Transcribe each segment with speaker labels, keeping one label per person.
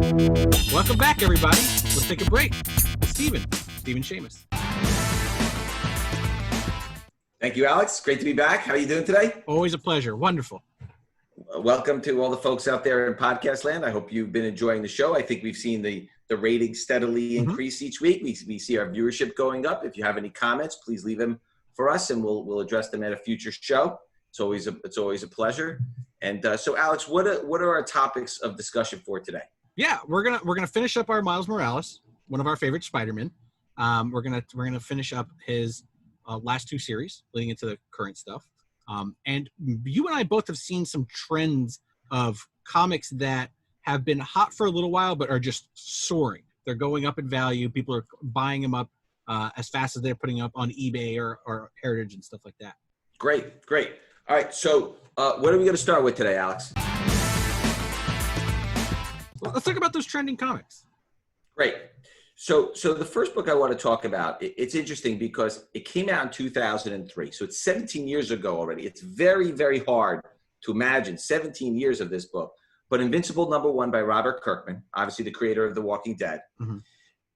Speaker 1: Welcome back, everybody. Let's take a break. Stephen Shamus.
Speaker 2: Thank you, Alex. Great to be back. How are you doing today?
Speaker 1: Always a pleasure. Wonderful.
Speaker 2: Welcome to all the folks out there in podcast land. I hope you've been enjoying the show. I think we've seen the ratings steadily increase each week. We see our viewership going up. If you have any comments, please leave them for us, and we'll address them at a future show. It's always a pleasure. And so, Alex, what are our topics of discussion for today?
Speaker 1: Yeah, we're gonna finish up our Miles Morales, one of our favorite Spider-Man. We're gonna finish up his last two series, leading into the current stuff. And you and I both have seen some trends of comics that have been hot for a little while, but are just soaring. They're going up in value. People are buying them up as fast as they're putting them up on eBay or Heritage and stuff like that. Great.
Speaker 2: All right, so what are we going to start with today, Alex?
Speaker 1: Well, let's talk about those trending comics.
Speaker 2: Great. So the first book I want to talk about, it's interesting because it came out in 2003. So it's 17 years ago already. It's very, very hard to imagine 17 years of this book. But Invincible #1 by Robert Kirkman, obviously the creator of The Walking Dead. Mm-hmm.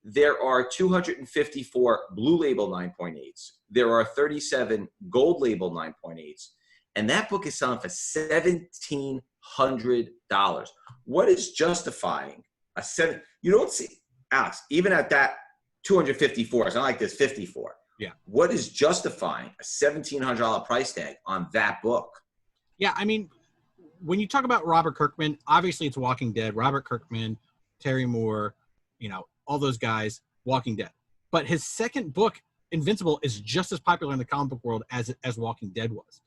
Speaker 2: There are 254 Blue Label 9.8s. There are 37 Gold Label 9.8s. And that book is selling for $1,700. What is justifying a seven? You don't see, Alex, even at that 254, it's not like there's 54.
Speaker 1: Yeah.
Speaker 2: What is justifying a $1,700 price tag on that book?
Speaker 1: Yeah, I mean, when you talk about Robert Kirkman, obviously it's Walking Dead. Robert Kirkman, Terry Moore, all those guys, Walking Dead. But his second book, Invincible, is just as popular in the comic book world as Walking Dead was.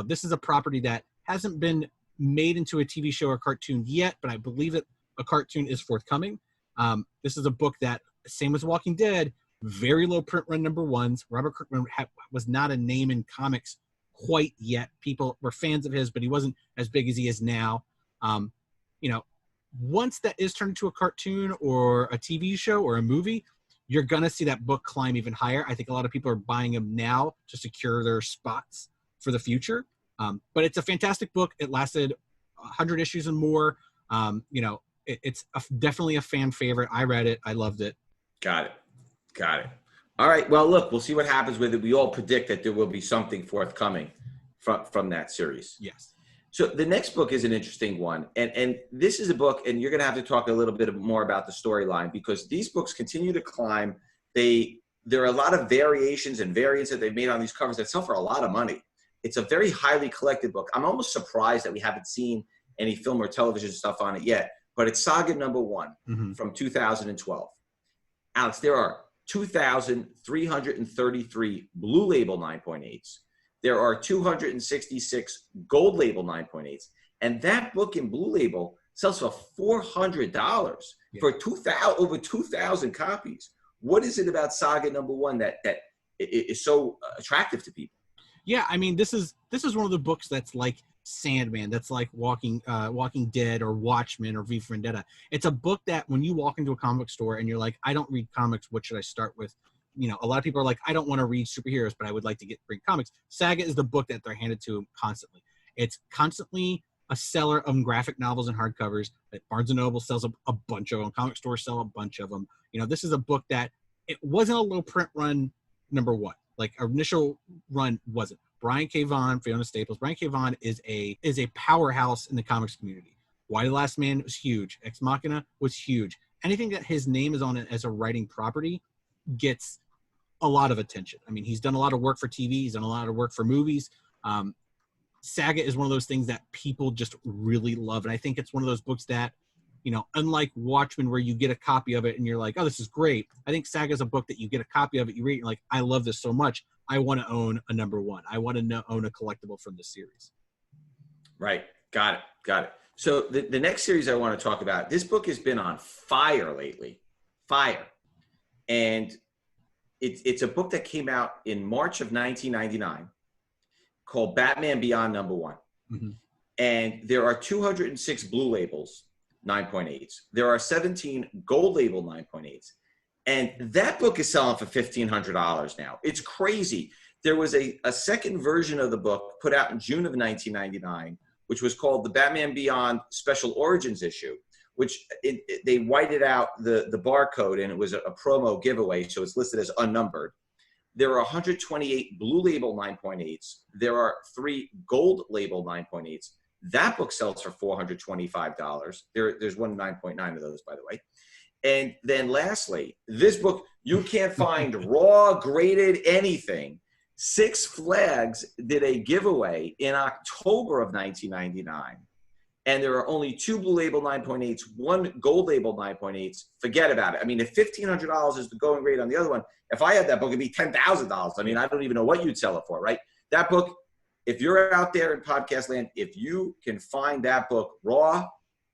Speaker 1: This is a property that hasn't been made into a TV show or cartoon yet, but I believe that a cartoon is forthcoming. This is a book that, same as Walking Dead, very low print run #1s. Robert Kirkman was not a name in comics quite yet. People were fans of his, but he wasn't as big as he is now. Once that is turned into a cartoon or a TV show or a movie, you're going to see that book climb even higher. I think a lot of people are buying them now to secure their spots for the future. But it's a fantastic book. It lasted 100 issues and more. It's definitely a fan favorite. I read it. I loved it.
Speaker 2: Got it. All right. Well, look, we'll see what happens with it. We all predict that there will be something forthcoming from that series.
Speaker 1: Yes.
Speaker 2: So the next book is an interesting one. And this is a book, and you're going to have to talk a little bit more about the storyline, because these books continue to climb. There are a lot of variations and variants that they've made on these covers that sell for a lot of money. It's a very highly collected book. I'm almost surprised that we haven't seen any film or television stuff on it yet, but it's Saga #1 from 2012. Alex, there are 2,333 Blue Label 9.8s. There are 266 Gold Label 9.8s. And that book in Blue Label sells for $400 for over 2,000 copies. What is it about Saga #1 that is so attractive to people?
Speaker 1: Yeah, I mean, this is one of the books that's like Sandman, that's like Walking Dead or Watchmen or V for Vendetta. It's a book that when you walk into a comic store and you're like, I don't read comics, what should I start with? A lot of people are like, I don't want to read superheroes, but I would like to read comics. Saga is the book that they're handed to constantly. It's constantly a seller of graphic novels and hardcovers. That Barnes & Noble sells a bunch of them. Comic stores sell a bunch of them. This is a book that it wasn't a low print run #1. Like, initial run wasn't. Brian K. Vaughan, Fiona Staples. Brian K. Vaughan is a powerhouse in the comics community. Why the Last Man was huge. Ex Machina was huge. Anything that his name is on it as a writing property gets a lot of attention. I mean, he's done a lot of work for TV. He's done a lot of work for movies. Saga is one of those things that people just really love. And I think it's one of those books that, unlike Watchmen, where you get a copy of it and you're like, oh, this is great. I think Saga is a book that you get a copy of it, you read it, you're like, I love this so much. I want to own a #1. I want to own a collectible from this series.
Speaker 2: Right. Got it. So the next series I want to talk about, this book has been on fire lately. And it's a book that came out in March of 1999 called Batman Beyond #1. Mm-hmm. And there are 206 Blue Labels 9.8s. There are 17 Gold Label 9.8s. And that book is selling for $1,500 now. It's crazy. There was a second version of the book put out in June of 1999, which was called the Batman Beyond Special Origins issue, they whited out the barcode, and it was a promo giveaway, so it's listed as unnumbered. There are 128 blue label 9.8s. There are 3 gold label 9.8s. That book sells for $425. There's one 9.9 of those, by the way. And then lastly, this book, you can't find raw, graded anything. Six Flags did a giveaway in October of 1999. And there are only 2 blue label 9.8s, 1 gold label 9.8s. Forget about it. I mean, if $1,500 is the going rate on the other one, if I had that book, it'd be $10,000. I mean, I don't even know what you'd sell it for, right? That book, if you're out there in podcast land, if you can find that book raw,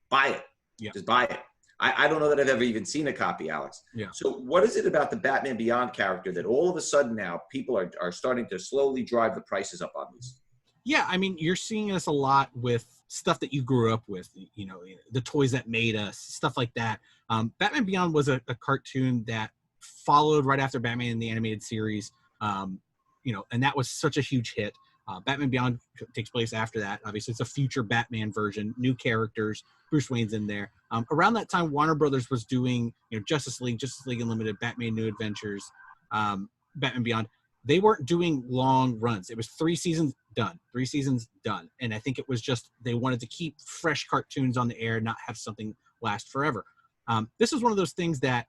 Speaker 2: buy it. Yeah. Just buy it. I don't know that I've ever even seen a copy, Alex.
Speaker 1: Yeah.
Speaker 2: So what is it about the Batman Beyond character that all of a sudden now people are starting to slowly drive the prices up on these?
Speaker 1: Yeah, I mean, you're seeing this a lot with stuff that you grew up with, you know, the toys that made us, stuff like that. Batman Beyond was a cartoon that followed right after Batman in the animated series, you know, and that was such a huge hit. Batman Beyond takes place after that. Obviously, it's a future Batman version, new characters. Bruce Wayne's in there. Around that time, Warner Brothers was doing, you know, Justice League Unlimited, Batman New Adventures, Batman Beyond. They weren't doing long runs. It was 3 seasons done. And I think it was just they wanted to keep fresh cartoons on the air, not have something last forever. This is one of those things that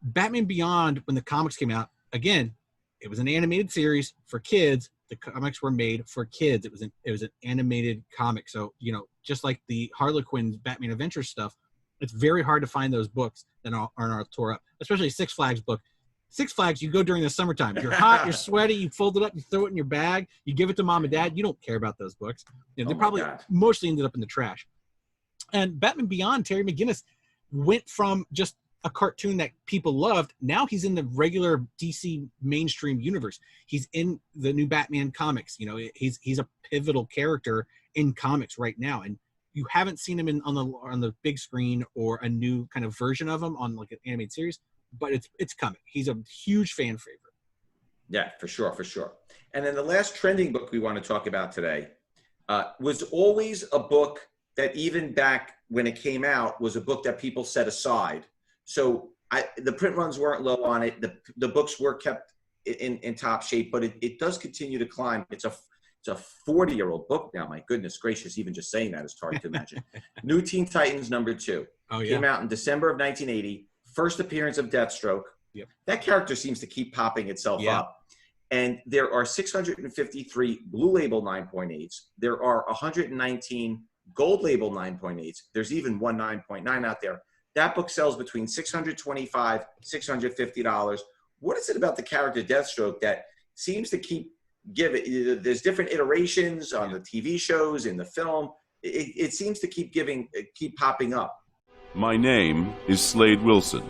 Speaker 1: Batman Beyond, when the comics came out, again, it was an animated series for kids. The comics were made for kids. It was an animated comic. So, you know, just like the Harlequin Batman Adventures stuff, it's very hard to find those books that aren't tore up, especially Six Flags book. Six Flags, you go during the summertime. You're hot, you're sweaty, you fold it up, you throw it in your bag, you give it to mom and dad. You don't care about those books. You know, they probably mostly ended up in the trash. And Batman Beyond, Terry McGinnis went from just a cartoon that people loved. Now he's in the regular DC mainstream universe. He's in the new Batman comics. You know, he's a pivotal character in comics right now. And you haven't seen him on the big screen or a new kind of version of him on like an animated series, but it's coming. He's a huge fan favorite.
Speaker 2: Yeah, for sure. And then the last trending book we want to talk about today was always a book that even back when it came out was a book that people set aside. So the print runs weren't low on it. The books were kept in top shape, but it does continue to climb. It's a 40-year-old book now. My goodness gracious, even just saying that is hard to imagine. New Teen Titans #2 came out in December of 1980. First appearance of Deathstroke.
Speaker 1: Yep.
Speaker 2: That character seems to keep popping itself up. And there are 653 blue label 9.8s. There are 119 gold label 9.8s. There's even one 9.9 out there. That book sells between $625, $650. What is it about the character Deathstroke that seems to keep giving? There's different iterations on the TV shows, in the film. It seems to keep popping up.
Speaker 3: My name is Slade Wilson.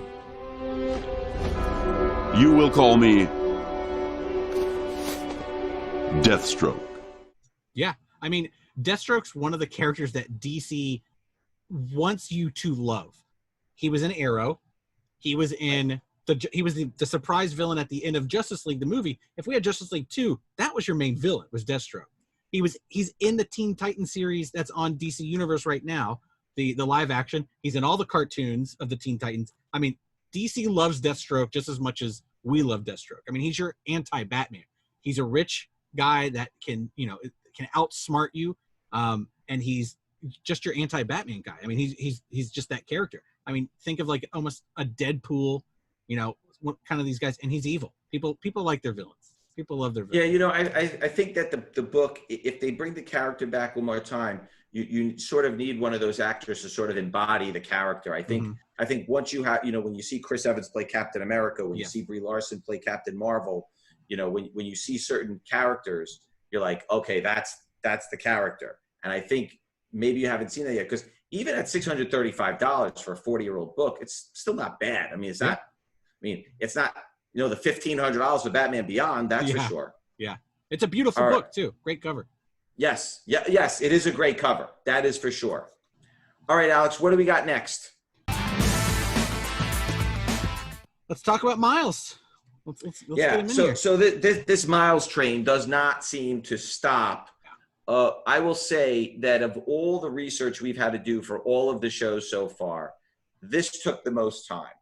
Speaker 3: You will call me Deathstroke.
Speaker 1: Yeah, I mean, Deathstroke's one of the characters that DC wants you to love. He was in Arrow. He was in the surprise villain at the end of Justice League, the movie. If we had Justice League 2, that was your main villain, was Deathstroke. He's in the Teen Titans series that's on DC Universe right now, the live action. He's in all the cartoons of the Teen Titans. I mean, DC loves Deathstroke just as much as we love Deathstroke. I mean, he's your anti-Batman. He's a rich guy that can outsmart you, and he's just your anti-Batman guy. I mean, he's just that character. I mean, think of like almost a Deadpool, you know, what kind of these guys, and he's evil. People like their villains. People love their villains.
Speaker 2: Yeah, you know, I think that the book, if they bring the character back one more time, you sort of need one of those actors to sort of embody the character. I think once you have, you know, when you see Chris Evans play Captain America, when you see Brie Larson play Captain Marvel, you know, when you see certain characters, you're like, okay, that's the character. And I think maybe you haven't seen that yet, because even at $635 for a 40-year-old book, it's still not bad. I mean, it's not, it's not, you know, the $1,500 for Batman Beyond, that's for sure.
Speaker 1: Yeah. It's a beautiful book too. Great cover.
Speaker 2: Yes. Yeah. Yes. It is a great cover. That is for sure. All right, Alex, what do we got next?
Speaker 1: Let's talk about Miles. Let's get him in here.
Speaker 2: So this Miles train does not seem to stop I will say that of all the research we've had to do for all of the shows so far, this took the most time.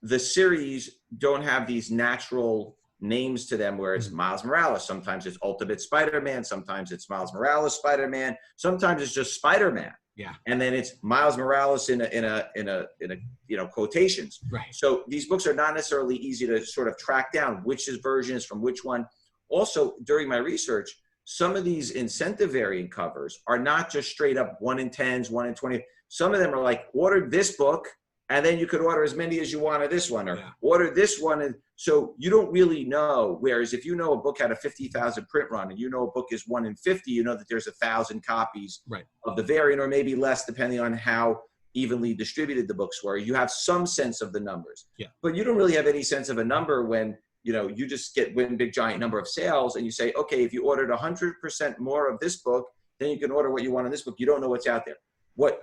Speaker 2: The series don't have these natural names to them where it's Miles Morales. Sometimes it's Ultimate Spider-Man. Sometimes it's Miles Morales Spider-Man. Sometimes it's just Spider-Man.
Speaker 1: Yeah.
Speaker 2: And then it's Miles Morales in a quotations.
Speaker 1: Right.
Speaker 2: So these books are not necessarily easy to sort of track down which is version is from which one. Also, during my research, some of these incentive variant covers are not just straight up 1 in 10s, 1 in 20. Some of them are like, order this book, and then you could order as many as you want of this one, or order this one. And so you don't really know. Whereas if you know a book had a 50,000 print run, and you know a book is 1 in 50, you know that there's 1,000 copies of the variant, or maybe less, depending on how evenly distributed the books were. You have some sense of the numbers.
Speaker 1: Yeah.
Speaker 2: But you don't really have any sense of a number when you just get one big giant number of sales, and you say, okay, if you ordered 100% more of this book, then you can order what you want in this book. You don't know what's out there. What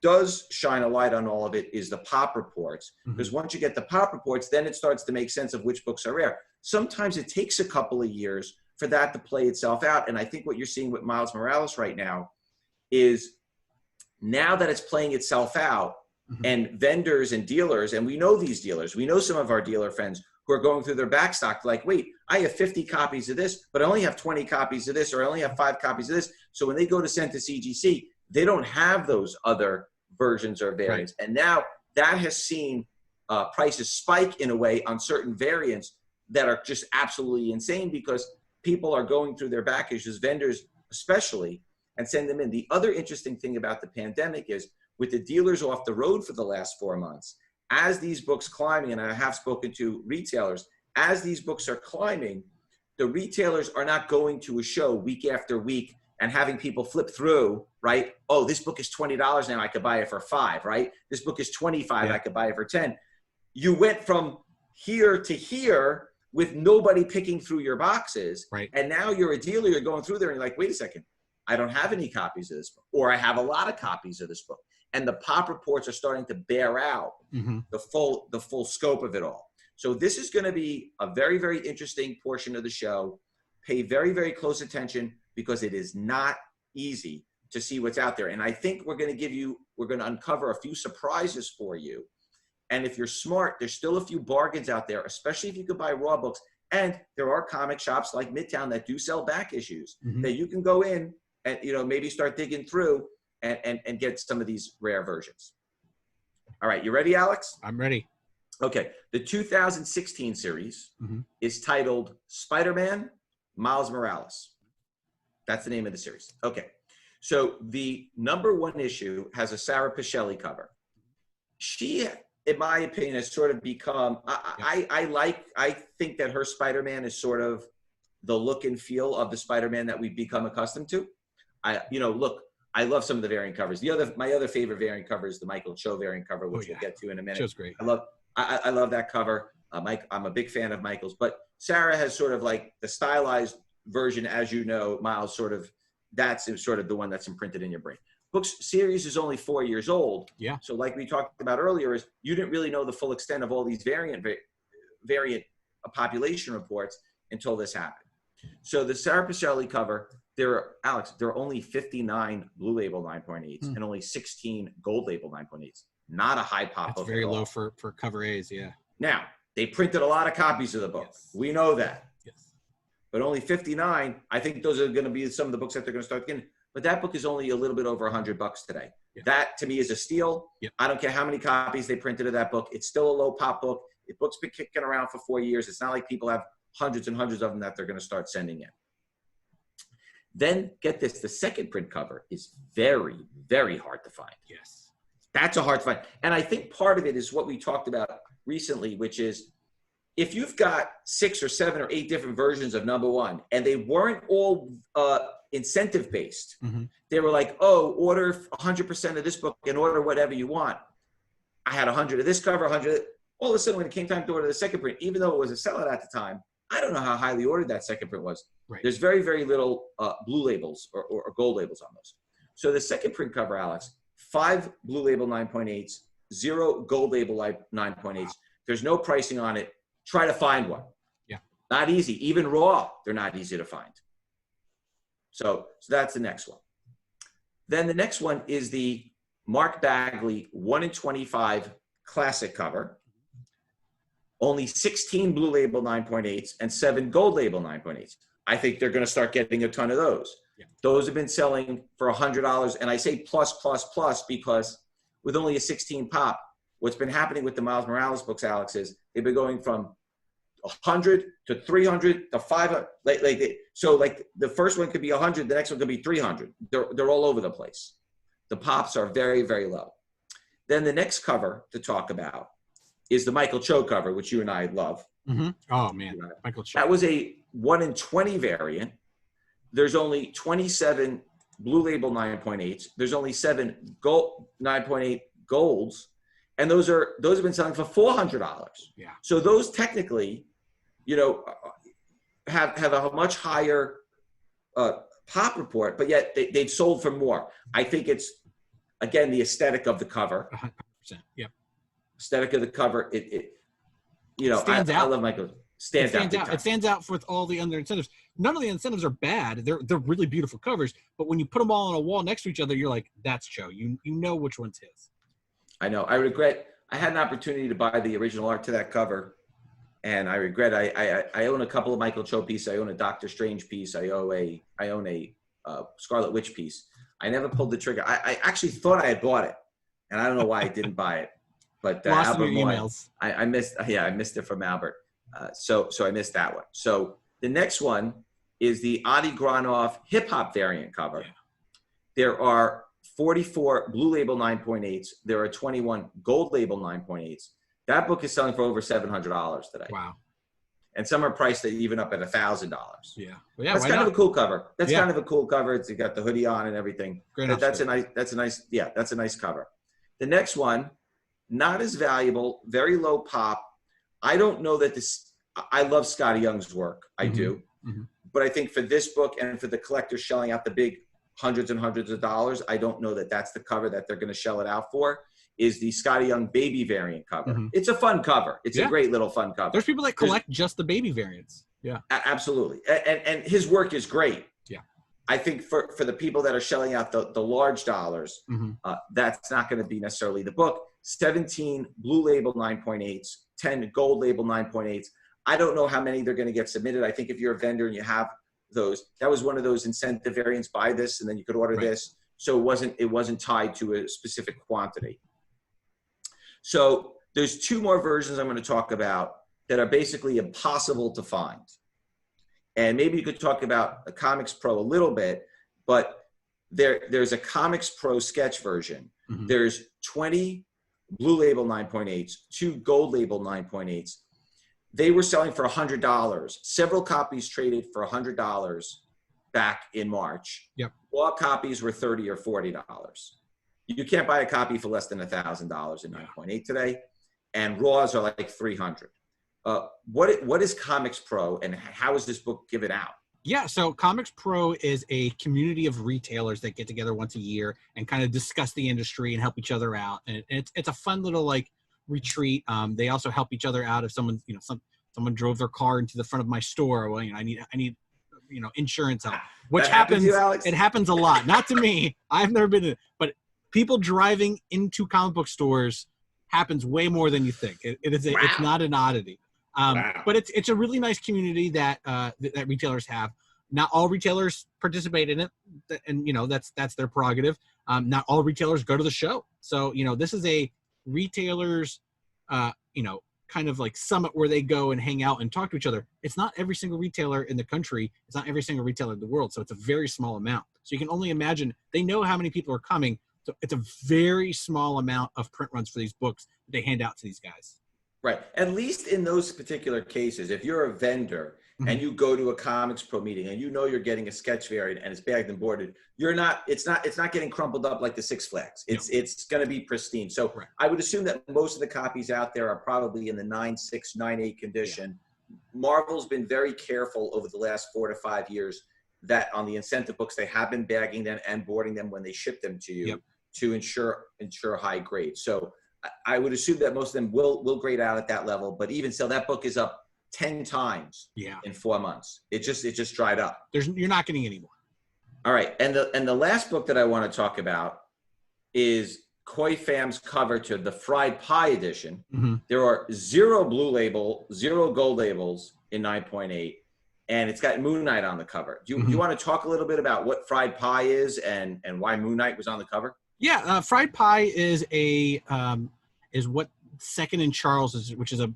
Speaker 2: does shine a light on all of it is the pop reports, because once you get the pop reports, then it starts to make sense of which books are rare. Sometimes it takes a couple of years for that to play itself out. And I think what you're seeing with Miles Morales right now is, now that it's playing itself out, and vendors and dealers, and we know these dealers, we know some of our dealer friends who are going through their back stock, like, wait, I have 50 copies of this, but I only have 20 copies of this, or I only have 5 copies of this. So when they go to send to CGC, they don't have those other versions or variants. And now that has seen prices spike in a way on certain variants that are just absolutely insane, because people are going through their back issues, vendors especially, and send them in. The other interesting thing about the pandemic is, with the dealers off the road for the last 4 months, as these books climbing, and I have spoken to retailers, as these books are climbing, the retailers are not going to a show week after week and having people flip through, right? Oh, this book is $20 now, I could buy it for $5, right? This book is $25, I could buy it for $10. You went from here to here with nobody picking through your boxes.
Speaker 1: Right.
Speaker 2: And now you're a dealer, you're going through there and you're like, wait a second, I don't have any copies of this book, or I have a lot of copies of this book. And the pop reports are starting to bear out the full scope of it all. So this is going to be a very, very interesting portion of the show. Pay very, very close attention, because it is not easy to see what's out there. And I think we're going to uncover a few surprises for you. And if you're smart, there's still a few bargains out there, especially if you could buy raw books. And there are comic shops like Midtown that do sell back issues that you can go in and, maybe start digging through and get some of these rare versions. All right, you ready, Alex?
Speaker 1: I'm ready.
Speaker 2: Okay, the 2016 series is titled Spider-Man Miles Morales. That's the name of the series. Okay, so the #1 issue has a Sarah Pichelli cover. She, in my opinion, has sort of become, I think that her Spider-Man is sort of the look and feel of the Spider-Man that we've become accustomed to. Look, I love some of the variant covers. My other favorite variant cover is the Michael Cho variant cover, which we'll get to in a minute.
Speaker 1: Cho's great.
Speaker 2: I love that cover. I'm a big fan of Michael's, but Sarah has sort of like the stylized version, as you know, Miles, that's sort of the one that's imprinted in your brain. Book's series is only 4 years old. Yeah. So like we talked about earlier, is you didn't really know the full extent of all these variant population reports until this happened. So the Sarah Pichelli cover, there are only 59 Blue Label 9.8s and only 16 Gold Label 9.8s. Not a high pop.
Speaker 1: That's very low for cover A's, yeah.
Speaker 2: Now, they printed a lot of copies of the book. Yes. We know that.
Speaker 1: Yes.
Speaker 2: But only 59, I think those are going to be some of the books that they're going to start getting. But that book is only a little bit over $100 today. Yeah. That, to me, is a steal. Yeah. I don't care how many copies they printed of that book. It's still a low pop book. The book's been kicking around for 4 years. It's not like people have hundreds and hundreds of them that they're going to start sending in. Then, get this, the second print cover is very, very hard to find.
Speaker 1: Yes.
Speaker 2: That's a hard to find. And I think part of it is what we talked about recently, which is if you've got 6 or 7 or 8 different versions of #1 and they weren't all incentive-based, they were like, oh, order 100% of this book and order whatever you want. I had 100 of this cover, 100. All of a sudden, when it came time to order the second print, even though it was a sellout at the time, I don't know how highly ordered that second print was. Right. There's very, very little blue labels or gold labels on those. So the second print cover, Alex, 5 Blue Label 9.8s, 0 Gold Label 9.8s. There's no pricing on it. Try to find one. Yeah. Not easy. Even raw, they're not easy to find. So that's the next one. Then the next one is the Mark Bagley 1 in 25 classic cover. Only 16 blue label 9.8s and 7 gold label 9.8s. I think they're going to start getting a ton of those.
Speaker 1: Yeah.
Speaker 2: Those have been selling for $100. And I say plus because with only a 16 pop, what's been happening with the Miles Morales books, Alex, is they've been going from 100 to 300 to 500. So the first one could be 100, the next one could be 300. They're all over the place. The pops are very, very low. Then the next cover to talk about is the Michael Cho cover, which you and I love.
Speaker 1: Mm-hmm. Oh man, Michael Cho.
Speaker 2: That was a 1 in 20 variant. There's only 27 blue label 9.8s. There's only 7 gold 9.8 golds, and those have been selling for $400.
Speaker 1: Yeah. So
Speaker 2: those technically, have a much higher pop report, but yet they've sold for more. I think it's, again, the aesthetic of the cover.
Speaker 1: 100%. Yep.
Speaker 2: Aesthetic of the cover. It stands out. I love Michael. Stands out.
Speaker 1: It stands out with all the other incentives. None of the incentives are bad. They're really beautiful covers, but when you put them all on a wall next to each other, you're like, that's Cho. You know which one's his.
Speaker 2: I know. I regret. I had an opportunity to buy the original art to that cover, and I regret. I own a couple of Michael Cho pieces. I own a Doctor Strange piece. I own a Scarlet Witch piece. I never pulled the trigger. I actually thought I had bought it, and I don't know why I didn't buy it. But Albert emails. I missed. Yeah, I missed it from Albert. So I missed that one. So the next one is the Adi Granov hip hop variant cover. Yeah. There are 44 blue label 9.8s. There are 21 gold label 9.8s. That book is selling for over $700 today.
Speaker 1: Wow.
Speaker 2: And some are priced at even up at $1,000.
Speaker 1: Yeah. Well, yeah.
Speaker 2: That's kind of a cool cover. That's kind of a cool cover. It's got the hoodie on and everything. That's a nice cover. The next one, not as valuable, very low pop. I don't know that this, I love Scotty Young's work. I do. Mm-hmm. But I think for this book and for the collectors shelling out the big hundreds and hundreds of dollars, I don't know that that's the cover that they're going to shell it out for, is the Scotty Young baby variant cover. Mm-hmm. It's a fun cover. It's a great little fun cover.
Speaker 1: There's people that collect just the baby variants. Yeah.
Speaker 2: Absolutely. And his work is great.
Speaker 1: Yeah.
Speaker 2: I think for the people that are shelling out the large dollars, that's not going to be necessarily the book. 17 blue label 9.8s, 10 gold label 9.8s. I don't know how many they're going to get submitted. I think if you're a vendor and you have those, that was one of those incentive variants, buy this and then you could order this. So it wasn't tied to a specific quantity. So there's 2 more versions I'm going to talk about that are basically impossible to find. And maybe you could talk about a Comics Pro a little bit, but there's a Comics Pro sketch version. Mm-hmm. There's 20 blue label 9.8s, 2 gold label 9.8s. They were selling for $100. Several copies traded for $100 back in March.
Speaker 1: Yep.
Speaker 2: Raw copies were $30 or $40. You can't buy a copy for less than $1,000 in 9.8 today, and raws are like $300. What is Comics Pro, and how is this book given out?
Speaker 1: Yeah, so Comics Pro is a community of retailers that get together once a year and kind of discuss the industry and help each other out. And it's a fun little retreat. They also help each other out if someone someone drove their car into the front of my store. Well, I need insurance help, which happens. It happens a lot. Not to me. I've never been in it, but people driving into comic book stores happens way more than you think. It's not an oddity. But it's a really nice community that retailers have. Not all retailers participate in it, and that's their prerogative. Not all retailers go to the show. So this is a retailers kind of like summit where they go and hang out and talk to each other. It's not every single retailer in the country. It's not every single retailer in the world. So it's a very small amount. So you can only imagine they know how many people are coming. So it's a very small amount of print runs for these books that they hand out to these guys.
Speaker 2: Right. At least in those particular cases, if you're a vendor and you go to a Comics Pro meeting and you're getting a sketch variant and it's bagged and boarded, it's not getting crumpled up like the Six Flags. It's going to be pristine. So I would assume that most of the copies out there are probably in the 9.6, 9.8 condition. Yeah. Marvel's been very careful over the last 4 to 5 years that on the incentive books, they have been bagging them and boarding them when they ship them to you to ensure high grade. So I would assume that most of them will grade out at that level, but even so, that book is up 10 times in 4 months. It just dried up.
Speaker 1: You're not getting any more.
Speaker 2: All right, and the last book that I want to talk about is Koi Fam's cover to the Fried Pie edition.
Speaker 1: Mm-hmm.
Speaker 2: There are 0 blue label, 0 gold labels in 9.8, and it's got Moon Knight on the cover. Do you want to talk a little bit about what Fried Pie is and why Moon Knight was on the cover?
Speaker 1: Yeah, Fried Pie is is what Second and Charles is, which is a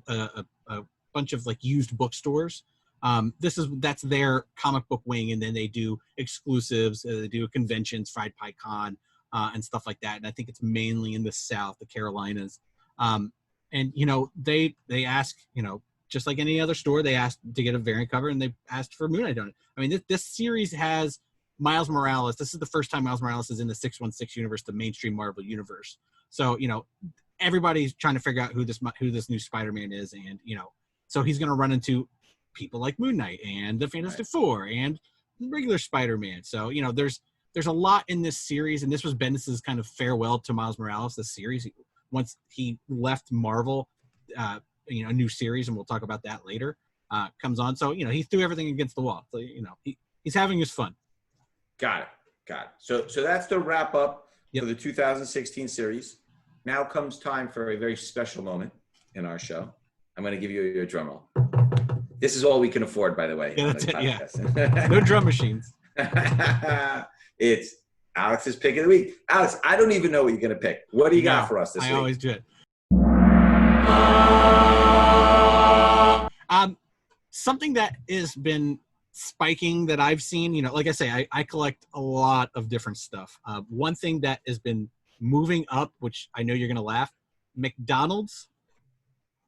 Speaker 1: bunch of like used bookstores. That's their comic book wing, and then they do exclusives. They do conventions, Fried Pie Con, and stuff like that. And I think it's mainly in the South, the Carolinas. And they ask, just like any other store, they asked to get a variant cover, and they asked for Moon Knight on it. I mean, this series has Miles Morales. This is the first time Miles Morales is in the 616 universe, the mainstream Marvel universe. So everybody's trying to figure out who this new Spider-Man is, and so he's going to run into people like Moon Knight and the Fantastic Four and regular Spider-Man. So there's a lot in this series, and this was Bendis's kind of farewell to Miles Morales. This series, once he left Marvel, a new series, and we'll talk about that later, comes on. So he threw everything against the wall. So he's having his fun.
Speaker 2: Got it. So that's the wrap up for the 2016 series. Now comes time for a very special moment in our show. I'm going to give you your drum roll. This is all we can afford, by the way.
Speaker 1: Yeah, that's it. Yeah. No drum machines.
Speaker 2: It's Alex's pick of the week. Alex, I don't even know what you're going to pick. What do you got for us this week?
Speaker 1: I always do it. Something that has been spiking that I've seen, like I say, I collect a lot of different stuff. One thing that has been moving up, which I know you're going to laugh, McDonald's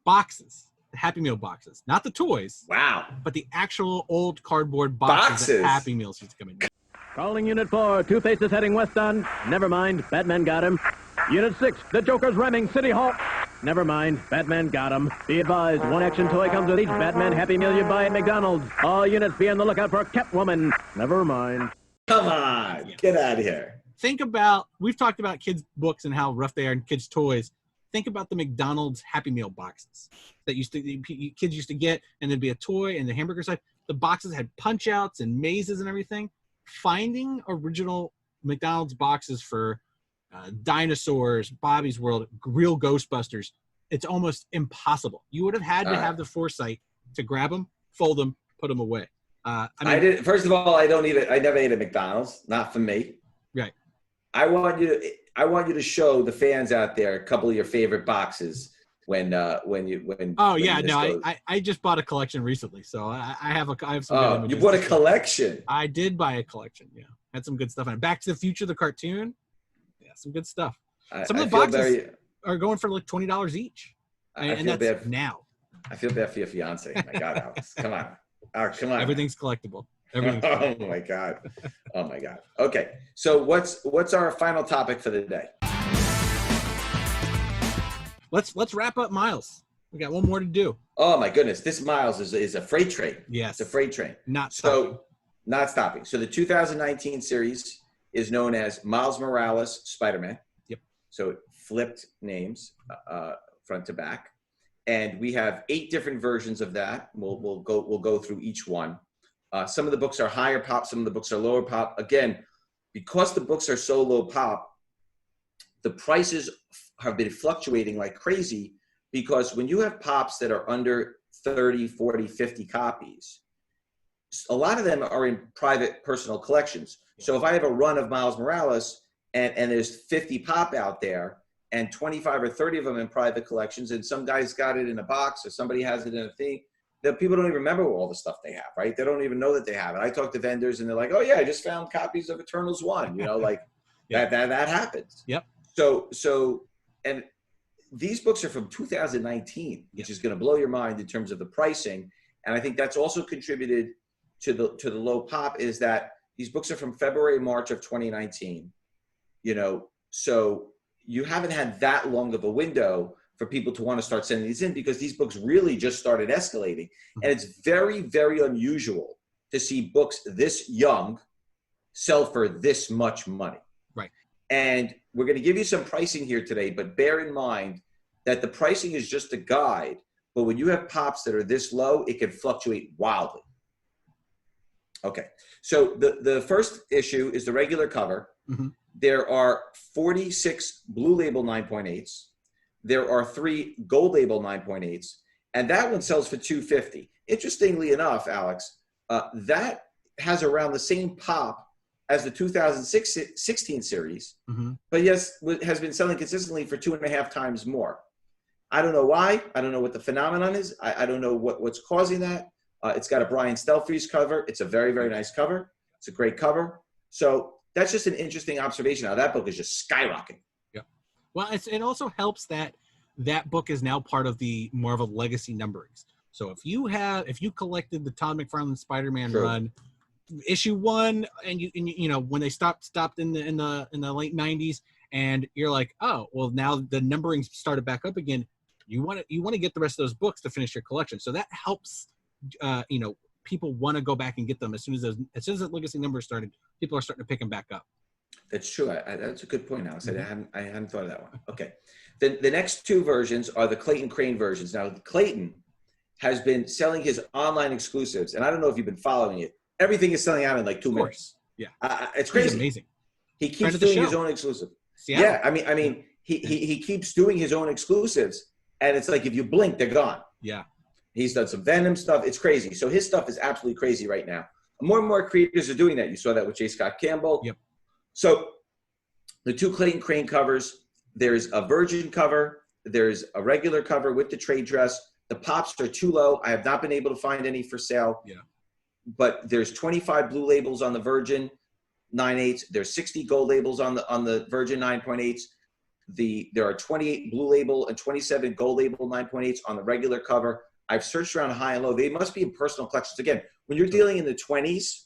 Speaker 1: boxes. The Happy Meal boxes, not the toys.
Speaker 2: Wow.
Speaker 1: But the actual old cardboard boxes that Happy Meals used to come in.
Speaker 4: Calling Unit 4, Two-Face is heading west on. Never mind, Batman got him. Unit 6, the Joker's ramming City Hall. Never mind, Batman got him. Be advised, one action toy comes with each Batman Happy Meal you buy at McDonald's. All units be on the lookout for Catwoman. Never mind.
Speaker 2: Come on, get out of here.
Speaker 1: Think about, we've talked about kids' books and how rough they are and kids' toys. Think about the McDonald's Happy Meal boxes that kids used to get, and there'd be a toy and the hamburger side. The boxes had punch outs and mazes and everything. Finding original McDonald's boxes for dinosaurs, Bobby's World, real Ghostbusters, it's almost impossible. You would have had to have the foresight to grab them, fold them, put them away.
Speaker 2: I did. First of all, I never ate at McDonald's. Not for me.
Speaker 1: Right.
Speaker 2: I want you to show the fans out there a couple of your favorite boxes when. Oh
Speaker 1: yeah, no, I just bought a collection recently, so I have some.
Speaker 2: Oh, you bought a collection?
Speaker 1: I did buy a collection. Yeah, had some good stuff in it. Back to the Future, the cartoon. Yeah, some good stuff. Some of the boxes are going for like $20 each, and that's bad now.
Speaker 2: I feel bad for your fiance. My God, Alex, come on. Alex, come on.
Speaker 1: Everything's collectible.
Speaker 2: Oh my God. Oh my God. Okay. So what's our final topic for the day?
Speaker 1: Let's wrap up Miles. We got one more to do.
Speaker 2: Oh my goodness. This Miles is a freight train.
Speaker 1: Yes.
Speaker 2: It's a freight train.
Speaker 1: Not stopping.
Speaker 2: So the 2019 series is known as Miles Morales Spider-Man.
Speaker 1: Yep.
Speaker 2: So it flipped names front to back. And we have 8 different versions of that. We'll go through each one. Some of the books are higher pop, some of the books are lower pop. Again, because the books are so low pop, the prices have been fluctuating like crazy, because when you have pops that are under 30, 40, 50 copies, a lot of them are in private personal collections. So if I have a run of Miles Morales and there's 50 pop out there and 25 or 30 of them in private collections, and some guy's got it in a box or somebody has it in a thing, that people don't even remember all the stuff they have, right? They don't even know that they have it. I talk to vendors and they're like, oh yeah, I just found copies of Eternals 1, like that happens.
Speaker 1: Yep.
Speaker 2: So, and these books are from 2019, which is going to blow your mind in terms of the pricing. And I think that's also contributed to the low pop, is that these books are from February, March of 2019, so you haven't had that long of a window for people to want to start sending these in, because these books really just started escalating. And it's very, very unusual to see books this young sell for this much money.
Speaker 1: Right.
Speaker 2: And we're going to give you some pricing here today, but bear in mind that the pricing is just a guide. But when you have pops that are this low, it can fluctuate wildly. Okay. So the first issue is the regular cover.
Speaker 1: Mm-hmm.
Speaker 2: There are 46 Blue Label 9.8s. There are 3 Gold Label 9.8s, and that one sells for $250. Interestingly enough, Alex, that has around the same pop as the 2016 series,
Speaker 1: Mm-hmm.
Speaker 2: but yes, has been selling consistently for 2.5 times more. I don't know why. I don't know what the phenomenon is. I don't know what's causing that. It's got a Brian Stelfreeze cover. It's a very, very nice cover. It's a great cover. So that's just an interesting observation. Now that book is just skyrocketing.
Speaker 1: Yeah. Well, it also helps that book is now part of the more of a legacy numberings. So if you collected the Todd McFarlane Spider-Man run, issue 1, and you know when they stopped in the late 90s, and you're like, oh well, now the numbering started back up again. You want to get the rest of those books to finish your collection. So that helps. People want to go back and get them as soon as the legacy numbers started. People are starting to pick them back up.
Speaker 2: That's true. That's a good point, Alex. Mm-hmm. I hadn't thought of that one. Okay. The next 2 versions are the Clayton Crane versions. Now, Clayton has been selling his online exclusives, and I don't know if you've been following it. Everything is selling out in like 2 minutes.
Speaker 1: Yeah.
Speaker 2: It's crazy.
Speaker 1: He's amazing.
Speaker 2: He keeps doing his own exclusive.
Speaker 1: Seattle.
Speaker 2: Yeah. I mean, he keeps doing his own exclusives, and it's like if you blink, they're gone.
Speaker 1: Yeah.
Speaker 2: He's done some Venom stuff. It's crazy. So his stuff is absolutely crazy right now. More and more creators are doing that. You saw that with J. Scott Campbell.
Speaker 1: Yep.
Speaker 2: So the 2 Clayton Crane covers, there's a Virgin cover, there's a regular cover with the trade dress. The pops are too low. I have not been able to find any for sale.
Speaker 1: Yeah.
Speaker 2: But there's 25 blue labels on the Virgin 9.8s. There's 60 gold labels on the Virgin 9.8s. There are 28 blue label and 27 gold label 9.8s on the regular cover. I've searched around high and low. They must be in personal collections. Again, when you're dealing in the 20s,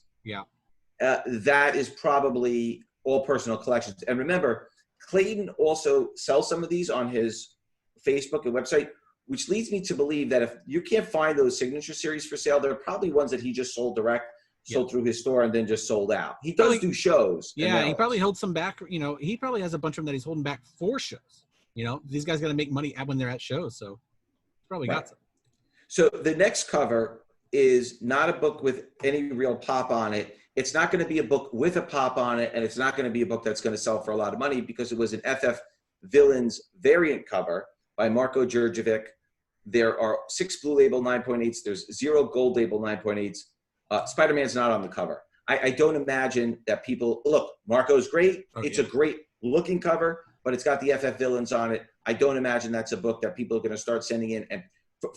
Speaker 2: that is probably all personal collections. And remember, Clayton also sells some of these on his Facebook and website, which leads me to believe that if you can't find those signature series for sale, they're probably ones that he just sold direct, sold through his store, and then just sold out. He does do shows.
Speaker 1: Yeah, he probably holds some back. He probably has a bunch of them that he's holding back for shows. These guys got to make money when they're at shows, so he's probably got some.
Speaker 2: So the next cover is not a book with any real pop on it. It's not going to be a book with a pop on it, and it's not going to be a book that's going to sell for a lot of money because it was an FF Villains variant cover by Marko Djurjevic. There are 6 blue label 9.8s. There's 0 gold label 9.8s. Spider-Man's not on the cover. I don't imagine that people – look, Marco's great. Okay. It's a great looking cover, but it's got the FF Villains on it. I don't imagine that's a book that people are going to start sending in. And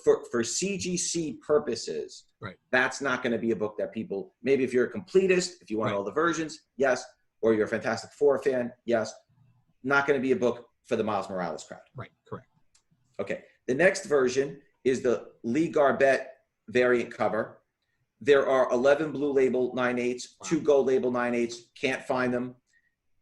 Speaker 2: for CGC purposes, that's not going to be a book that people – maybe if you're a completist, if you want all the versions, yes, or you're a Fantastic Four fan, yes. Not going to be a book for the Miles Morales crowd.
Speaker 1: Right, correct.
Speaker 2: Okay. The next version is the Lee Garbette variant cover. There are 11 blue label 9.8s, 2 gold label 9.8s. Can't find them.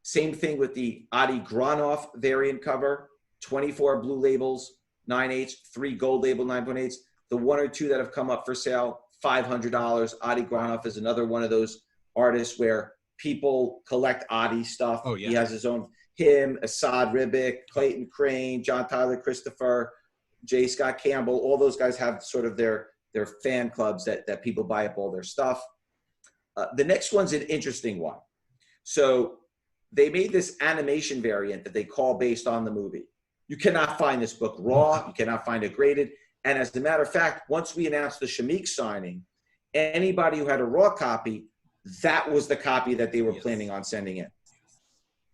Speaker 2: Same thing with the Adi Granoff variant cover. 24 blue labels 9.8s, 3 gold label 9.8s. The 1 or 2 that have come up for sale, $500. Adi Granoff is another one of those artists where people collect Adi stuff. Oh, yeah. He has his own. Him, Assad Ribic, Clayton Crane, John Tyler Christopher, J. Scott Campbell. All those guys have sort of their fan clubs that people buy up all their stuff. The next one's an interesting one. So they made this animation variant that they call based on the movie. You cannot find this book raw. You cannot find it graded. And as a matter of fact, once we announced the Shameek signing, anybody who had a raw copy, that was the copy that they were planning on sending in.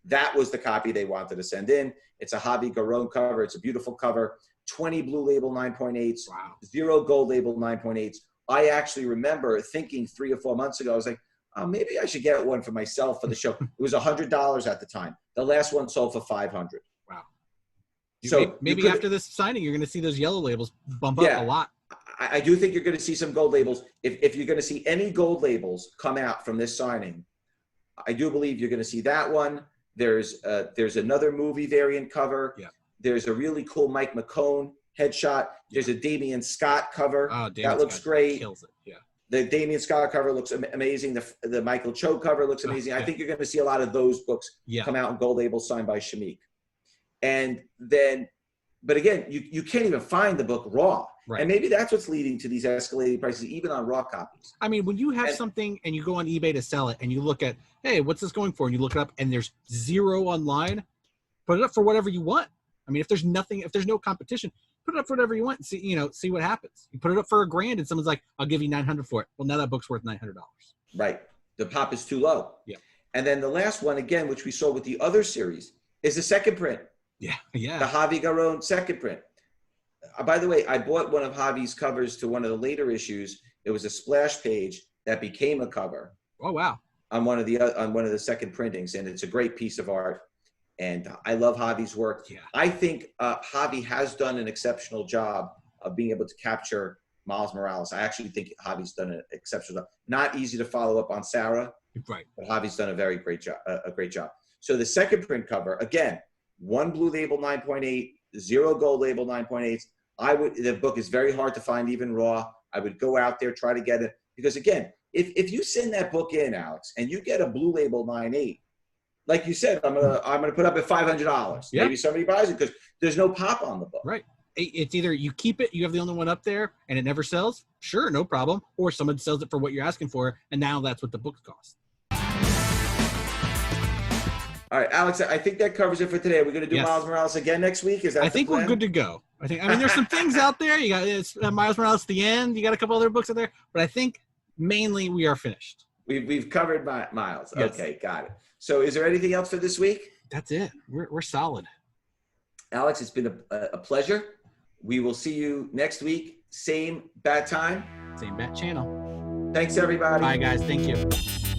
Speaker 2: That was the copy they wanted to send in. It's a Javi Garon cover. It's a beautiful cover. 20 blue label 9.8s, 0 gold label 9.8s. I actually remember thinking 3 or 4 months ago, I was like, oh, maybe I should get one for myself for the show. It was $100 at the time. The last one sold for $500.
Speaker 1: Wow.
Speaker 2: So
Speaker 1: maybe after this signing, you're going to see those yellow labels bump up a lot.
Speaker 2: I do think you're going to see some gold labels. If you're going to see any gold labels come out from this signing, I do believe you're going to see that one. There's another movie variant cover. Yeah. There's a really cool Mike McCone headshot. There's a Damian Scott cover. That looks great.
Speaker 1: Kills it. Yeah.
Speaker 2: The Damian Scott cover looks amazing. The Michael Cho cover looks amazing. I think you're going to see a lot of those books come out in gold labels signed by Shameek. And then but again, you can't even find the book raw.
Speaker 1: Right.
Speaker 2: And maybe that's what's leading to these escalating prices, even on raw copies.
Speaker 1: I mean, when you have something and you go on eBay to sell it and you look at, hey, what's this going for? And you look it up and there's zero online, put it up for whatever you want. I mean, if there's no competition, put it up for whatever you want and see what happens. You put it up for $1,000 and someone's like, I'll give you $900 for it. Well, now that book's worth $900.
Speaker 2: Right. The pop is too low.
Speaker 1: Yeah.
Speaker 2: And then the last one, again, which we saw with the other series, is the second print.
Speaker 1: Yeah. Yeah.
Speaker 2: The Javi Garon second print. By the way, I bought one of Javi's covers to one of the later issues. It was a splash page that became a cover.
Speaker 1: Oh, wow.
Speaker 2: On one of the second printings, and it's a great piece of art. And I love Javi's work.
Speaker 1: Yeah.
Speaker 2: I think Javi has done an exceptional job of being able to capture Miles Morales. I actually think Javi's done an exceptional job. Not easy to follow up on Sarah,
Speaker 1: right?
Speaker 2: But Javi's done a great job. So the second print cover, again, 1 blue label 9.8, 0 gold label 9.8. The book is very hard to find even raw. I would go out there, try to get it, because again, if you send that book in, Alex, and you get a blue label 9.8, like you said, I'm gonna put up at $500.
Speaker 1: Yeah.
Speaker 2: Maybe somebody buys it because there's no pop on the book.
Speaker 1: Right. It's either you keep it, you have the only one up there, and it never sells. Sure, no problem. Or someone sells it for what you're asking for, and now that's what the book costs.
Speaker 2: All right, Alex, I think that covers it for today. We're going to do Miles Morales again next week. Is that?
Speaker 1: I think we're good to go. I mean, there's some things out there. You got Miles Morales at the end. You got a couple other books out there, but I think mainly we are finished.
Speaker 2: We've covered Miles.
Speaker 1: Yes.
Speaker 2: Okay, got it. So, is there anything else for this week?
Speaker 1: That's it. We're solid.
Speaker 2: Alex, it's been a pleasure. We will see you next week. Same bat time.
Speaker 1: Same bat channel.
Speaker 2: Thanks, everybody.
Speaker 1: Bye, guys. Thank you.